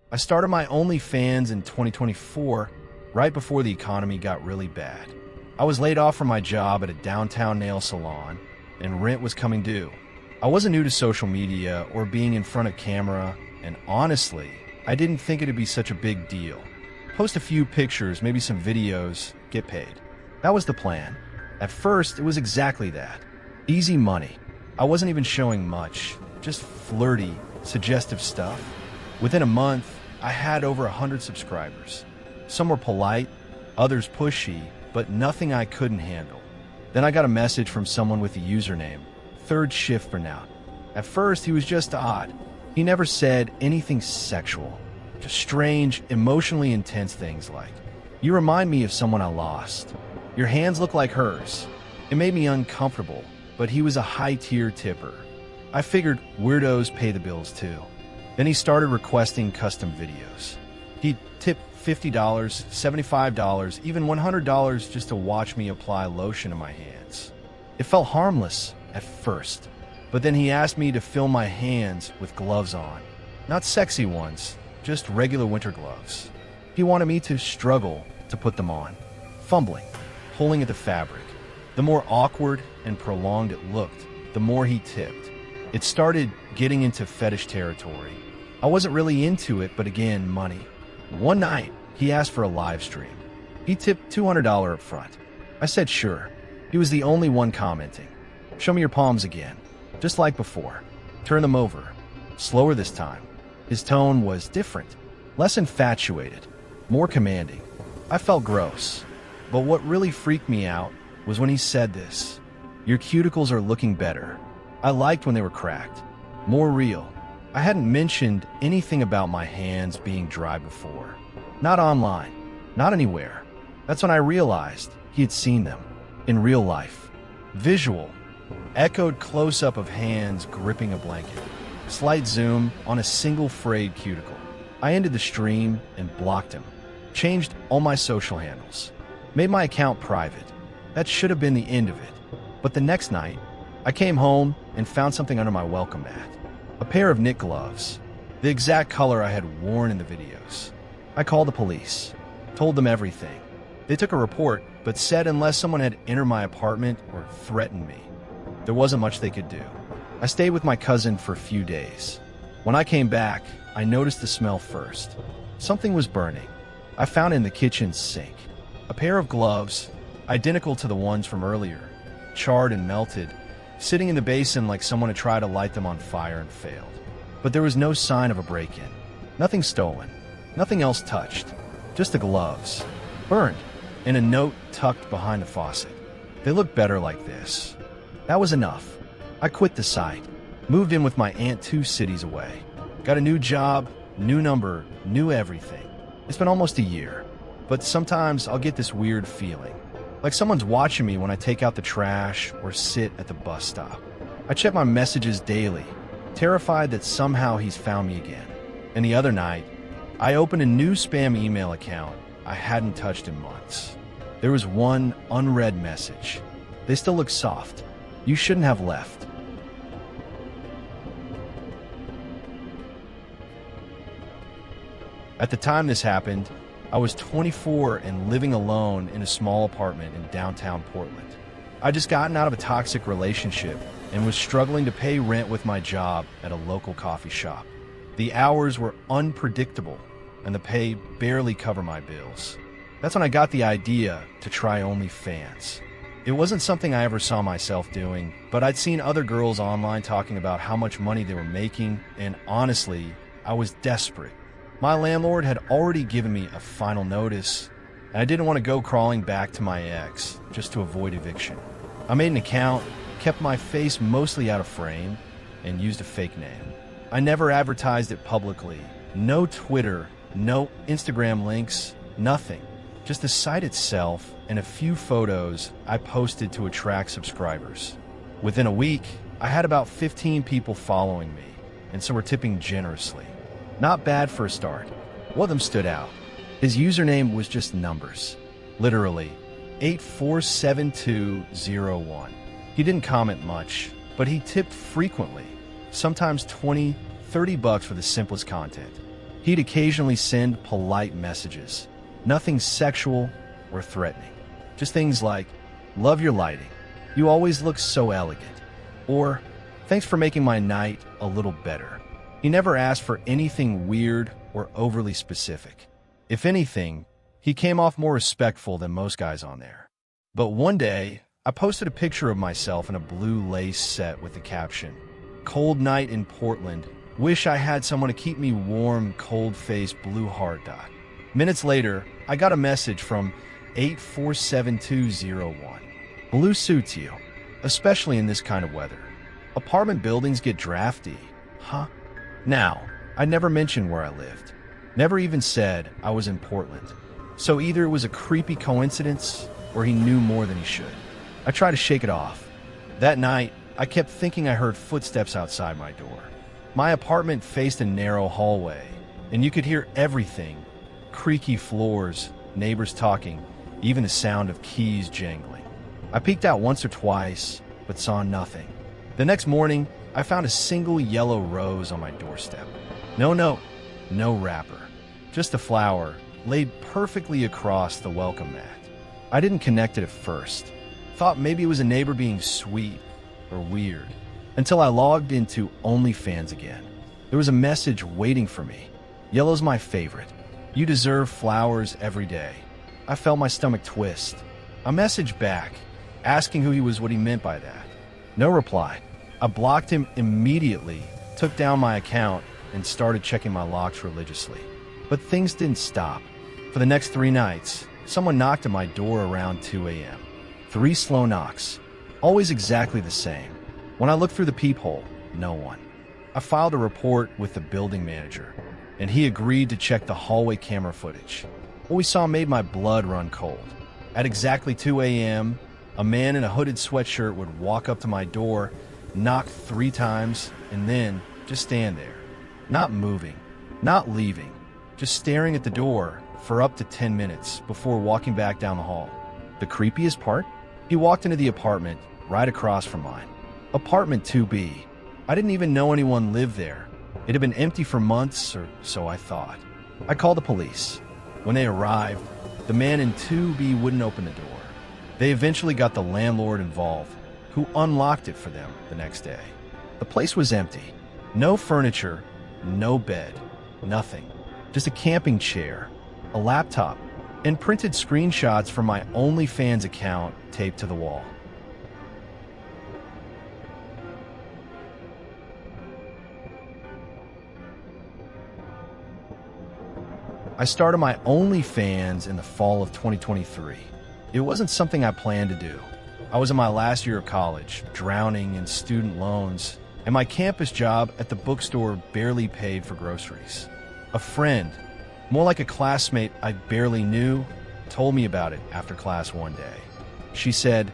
I started my OnlyFans in 2024, right before the economy got really bad. I was laid off from my job at a downtown nail salon, and rent was coming due. I wasn't new to social media or being in front of camera, and honestly, I didn't think it'd be such a big deal. Post a few pictures, maybe some videos, get paid. That was the plan. At first, it was exactly that. Easy money. I wasn't even showing much, just flirty, suggestive stuff. Within a month, I had over 100 subscribers. Some were polite, others pushy, but nothing I couldn't handle. Then I got a message from someone with the username, Third Shift for Now. At first, he was just odd. He never said anything sexual, just strange, emotionally intense things like, "You remind me of someone I lost. Your hands look like hers." It made me uncomfortable, but he was a high-tier tipper. I figured weirdos pay the bills too. Then he started requesting custom videos. He'd tip $50, $75, even $100 just to watch me apply lotion to my hands. It felt harmless at first, but then he asked me to film my hands with gloves on. Not sexy ones, just regular winter gloves. He wanted me to struggle to put them on, fumbling, pulling at the fabric. The more awkward and prolonged it looked, the more he tipped. It started getting into fetish territory. I wasn't really into it, but again, money. One night, he asked for a live stream. He tipped $200 up front. I said sure. He was the only one commenting. "Show me your palms again." Just like before. Turn them over. Slower this time. His tone was different, less infatuated, more commanding. I felt gross. But what really freaked me out was when he said this: "Your cuticles are looking better." I liked when they were cracked. More real. I hadn't mentioned anything about my hands being dry before. Not online. Not anywhere. That's when I realized he had seen them. In real life. Visual. Echoed close-up of hands gripping a blanket. Slight zoom on a single frayed cuticle. I ended the stream and blocked him. Changed all my social handles. Made my account private. That should have been the end of it. But the next night, I came home and found something under my welcome mat. A pair of knit gloves. The exact color I had worn in the videos. I called the police. Told them everything. They took a report, but said unless someone had entered my apartment or threatened me, there wasn't much they could do. I stayed with my cousin for a few days. When I came back, I noticed the smell first. Something was burning. I found it in the kitchen sink. A pair of gloves, identical to the ones from earlier, charred and melted, sitting in the basin like someone had tried to light them on fire and failed. But there was no sign of a break-in. Nothing stolen. Nothing else touched. Just the gloves. Burned. And a note tucked behind the faucet. They look better like this. That was enough. I quit the site. Moved in with my aunt 2 cities away. Got a new job, new number, new everything. It's been almost a year. But sometimes I'll get this weird feeling. Like someone's watching me when I take out the trash or sit at the bus stop. I check my messages daily, terrified that somehow he's found me again. And the other night, I opened a new spam email account I hadn't touched in months. There was one unread message. They still look soft. You shouldn't have left. At the time this happened, I was 24 and living alone in a small apartment in downtown Portland. I'd just gotten out of a toxic relationship and was struggling to pay rent with my job at a local coffee shop. The hours were unpredictable, and the pay barely covered my bills. That's when I got the idea to try OnlyFans. It wasn't something I ever saw myself doing, but I'd seen other girls online talking about how much money they were making, and honestly, I was desperate. My landlord had already given me a final notice, and I didn't want to go crawling back to my ex just to avoid eviction. I made an account, kept my face mostly out of frame, and used a fake name. I never advertised it publicly. No Twitter, no Instagram links, nothing. Just the site itself and a few photos I posted to attract subscribers. Within a week, I had about 15 people following me, and some were tipping generously. Not bad for a start. One of them stood out. His username was just numbers. Literally, 847201. He didn't comment much, but he tipped frequently. Sometimes $20, $30 for the simplest content. He'd occasionally send polite messages, nothing sexual or threatening. Just things like, "Love your lighting. You always look so elegant." Or, "Thanks for making my night a little better." He never asked for anything weird or overly specific. If anything, he came off more respectful than most guys on there. But one day, I posted a picture of myself in a blue lace set with the caption, "Cold night in Portland. Wish I had someone to keep me warm, cold-faced blue heart dot." Minutes later, I got a message from 847201. "Blue suits you, especially in this kind of weather. Apartment buildings get drafty, huh?" Now, I never mentioned where I lived. Never even said I was in Portland. So either it was a creepy coincidence or he knew more than he should. I tried to shake it off. That night, I kept thinking I heard footsteps outside my door. My apartment faced a narrow hallway, and you could hear everything: creaky floors, neighbors talking, even the sound of keys jangling. I peeked out once or twice, but saw nothing. The next morning, I found a single yellow rose on my doorstep. No note, no wrapper, just a flower laid perfectly across the welcome mat. I didn't connect it at first. Thought maybe it was a neighbor being sweet or weird, until I logged into OnlyFans again. There was a message waiting for me. "Yellow's my favorite. You deserve flowers every day." I felt my stomach twist. I messaged back, asking who he was, what he meant by that. No reply. I blocked him immediately, took down my account, and started checking my logs religiously. But things didn't stop. For the next 3 nights, someone knocked at my door around 2 a.m. 3 slow knocks, always exactly the same. When I looked through the peephole, no one. I filed a report with the building manager, and he agreed to check the hallway camera footage. What we saw made my blood run cold. At exactly 2 a.m., a man in a hooded sweatshirt would walk up to my door, knock 3 times, and then just stand there. Not moving, not leaving, just staring at the door for up to 10 minutes before walking back down the hall. The creepiest part? He walked into the apartment right across from mine. Apartment 2B. I didn't even know anyone lived there. It had been empty for months, or so I thought. I called the police. When they arrived, the man in 2B wouldn't open the door. They eventually got the landlord involved, who unlocked it for them the next day. The place was empty. No furniture, no bed, nothing. Just a camping chair, a laptop, and printed screenshots from my OnlyFans account taped to the wall. I started my OnlyFans in the fall of 2023. It wasn't something I planned to do. I was in my last year of college, drowning in student loans, and my campus job at the bookstore barely paid for groceries. A friend, more like a classmate I barely knew, told me about it after class one day. She said,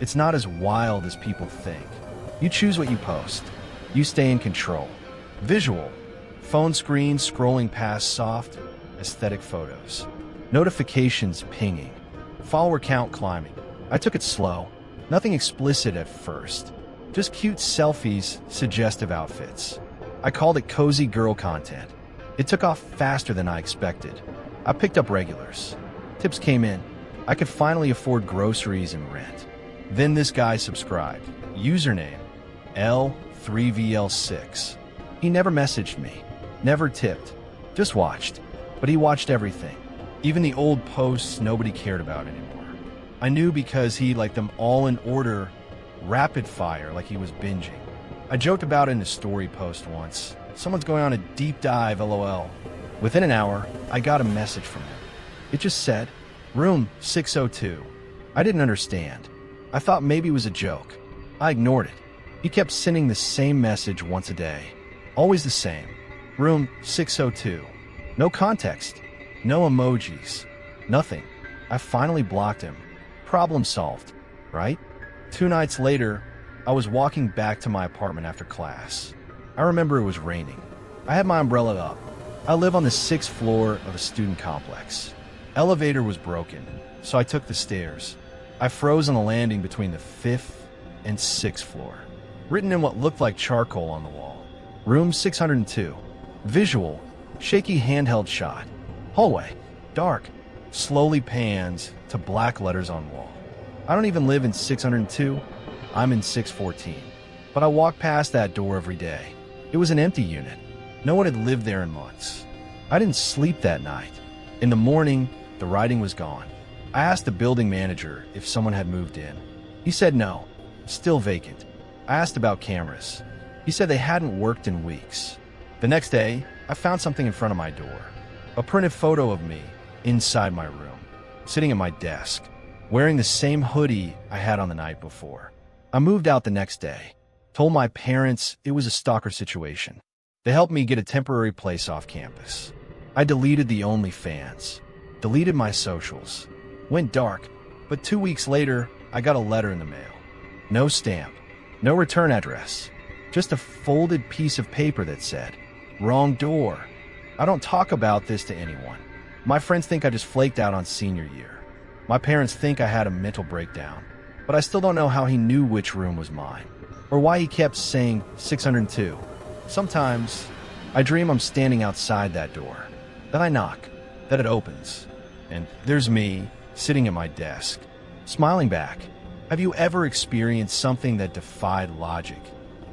"It's not as wild as people think. You choose what you post. You stay in control." Visual, phone screen scrolling past soft, aesthetic photos. Notifications pinging. Follower count climbing. I took it slow. Nothing explicit at first. Just cute selfies, suggestive outfits. I called it cozy girl content. It took off faster than I expected. I picked up regulars. Tips came in. I could finally afford groceries and rent. Then this guy subscribed. Username, L3VL6. He never messaged me. Never tipped. Just watched. But he watched everything. Even the old posts nobody cared about anymore. I knew because he liked them all in order, rapid fire, like he was binging. I joked about it in a story post once. "Someone's going on a deep dive, LOL." Within an hour, I got a message from him. It just said, "Room 602. I didn't understand. I thought maybe it was a joke. I ignored it. He kept sending the same message once a day. Always the same. "Room 602. No context. No emojis. Nothing. I finally blocked him. Problem solved, right? 2 nights later, I was walking back to my apartment after class. I remember it was raining. I had my umbrella up. I live on the 6th floor of a student complex. Elevator was broken, so I took the stairs. I froze on the landing between the 5th and 6th floor. Written in what looked like charcoal on the wall. Room 602. Visual, Shaky handheld shot. Hallway. Dark. Slowly pans to black letters on wall. I don't even live in 602. I'm in 614. But I walk past that door every day. It was an empty unit. No one had lived there in months. I didn't sleep that night. In the morning, the writing was gone. I asked the building manager if someone had moved in. He said no, still vacant. I asked about cameras. He said they hadn't worked in weeks. The next day, I found something in front of my door. A printed photo of me inside my room, sitting at my desk, wearing the same hoodie I had on the night before. I moved out the next day, told my parents it was a stalker situation. They helped me get a temporary place off campus. I deleted the OnlyFans, deleted my socials, went dark, but 2 weeks later, I got a letter in the mail. No stamp, no return address, just a folded piece of paper that said, "Wrong door." I don't talk about this to anyone. My friends think I just flaked out on senior year. My parents think I had a mental breakdown, but I still don't know how he knew which room was mine, or why he kept saying 602. Sometimes, I dream I'm standing outside that door, that I knock, that it opens, and there's me, sitting at my desk, smiling back. Have you ever experienced something that defied logic?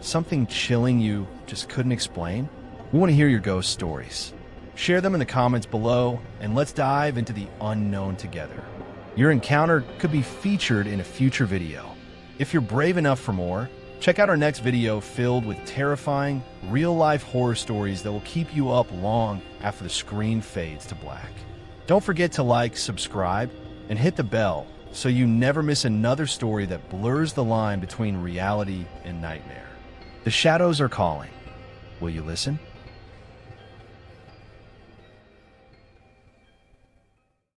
Something chilling you just couldn't explain? We want to hear your ghost stories. Share them in the comments below, and let's dive into the unknown together. Your encounter could be featured in a future video. If you're brave enough for more, check out our next video filled with terrifying, real-life horror stories that will keep you up long after the screen fades to black. Don't forget to like, subscribe, and hit the bell so you never miss another story that blurs the line between reality and nightmare. The shadows are calling. Will you listen?